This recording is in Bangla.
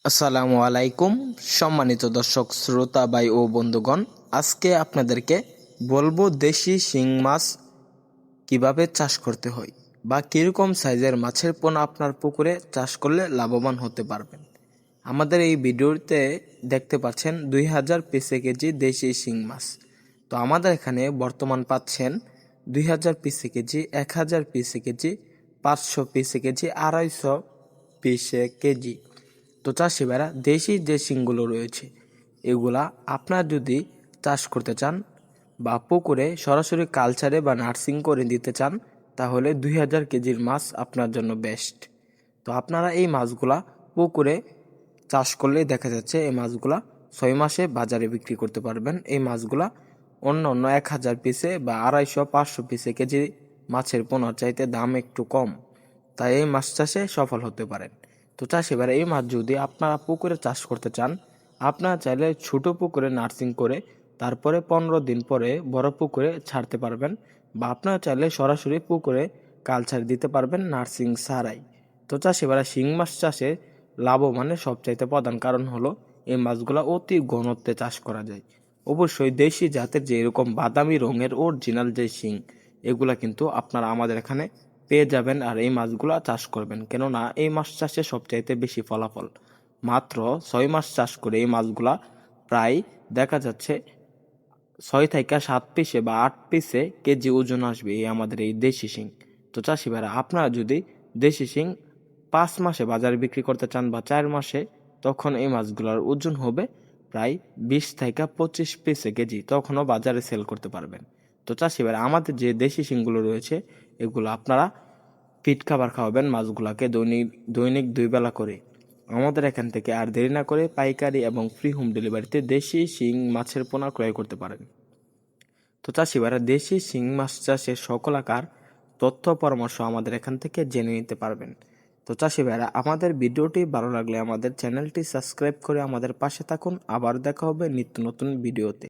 আসসালামু আলাইকুম, সম্মানিত দর্শক শ্রোতা ভাই ও বন্ধুগণ। আজকে আপনাদেরকে বলবো দেশি শিং মাছ কিভাবে চাষ করতে হয় বা কীরকম সাইজের মাছের পোনা আপনার পুকুরে চাষ করলে লাভবান হতে পারবেন। আমাদের এই ভিডিওতে দেখতে পাচ্ছেন 2000 পিসে কেজি দেশি শিং মাছ। তো আমাদের এখানে বর্তমান পাচ্ছেন 2000 পিসে কেজি, 1000 পিসে কেজি, 500 পিসে কেজি, 250 পিসে কেজি। তো চাষি ভাইরা দেশি যে শিংগুলো রয়েছে এগুলা আপনার যদি চাষ করতে চান বা পুকুরে সরাসরি কালচারে বা নার্সিং করে দিতে চান তাহলে 2000 কেজির মাছ আপনার জন্য বেস্ট। তো আপনারা এই মাছগুলা পুকুরে চাষ করলেই দেখা যাচ্ছে এই মাছগুলা 6 মাসে বাজারে বিক্রি করতে পারবেন। এই মাছগুলা অন্য 1000 পিসে বা 250-500 পিসে কেজি মাছের পোনার চাইতে দাম একটু কম, তাই এই মাছ চাষে সফল হতে পারেন। তো চাষি ভাইরা এই মাছ যদি আপনারা পুকুরে চাষ করতে চান, আপনারা চাইলে ছোট পুকুরে নার্সিং করে তারপরে 15 দিন পরে বড় পুকুরে ছাড়তে পারবেন, বা আপনারা চাইলে সরাসরি পুকুরে কালচার দিতে পারবেন নার্সিং ছাড়াই। তো চাষি ভাইরা শিং মাছ চাষে লাভবানের সবচাইতে প্রধান কারণ হলো এই মাছগুলা অতি ঘনত্বে চাষ করা যায়। অবশ্যই দেশি জাতের যে এরকম বাদামি রঙের অরিজিনাল যে শিং এগুলা কিন্তু আপনারা আমাদের এখানে পেয়ে যাবেন, আর এই মাছগুলা চাষ করবেন, কেননা এই মাছ চাষে সবচাইতে বেশি ফলাফল। মাত্র 6 মাস চাষ করে এই মাছগুলা প্রায় দেখা যাচ্ছে 6 থেকে 7 পিসে বা 8 পিসে কেজি ওজন আসবে এই আমাদের এই দেশি শিং। তো চাষি ভাইরা আপনারা যদি দেশি শিং 5 মাসে বাজারে বিক্রি করতে চান বা 4 মাসে, তখন এই মাছগুলোর ওজন হবে প্রায় 20 থেকে 25 পিসে কেজি, তখনও বাজারে সেল করতে পারবেন। তো চাষি ভাইরা আমাদের যে দেশি শিংগুলো রয়েছে এগুলো আপনারা ফিট খাবার খাওয়াবেন মাছগুলাকে দৈনিক দৈনিক 2 বেলা করে। আমাদের এখান থেকে আর দেরি না করে পাইকারি এবং ফ্রি হোম ডেলিভারিতে দেশি শিং মাছের পোনা ক্রয় করতে পারেন। তো চাষি ভাইরা দেশি শিং মাছ চাষের সকল আকার তথ্য পরামর্শ আমাদের এখান থেকে জেনে নিতে পারবেন। তো চাষি ভাইরা আমাদের ভিডিওটি ভালো লাগলে আমাদের চ্যানেলটি সাবস্ক্রাইব করে আমাদের পাশে থাকুন। আবার দেখা হবে নিত্য নতুন ভিডিওতে।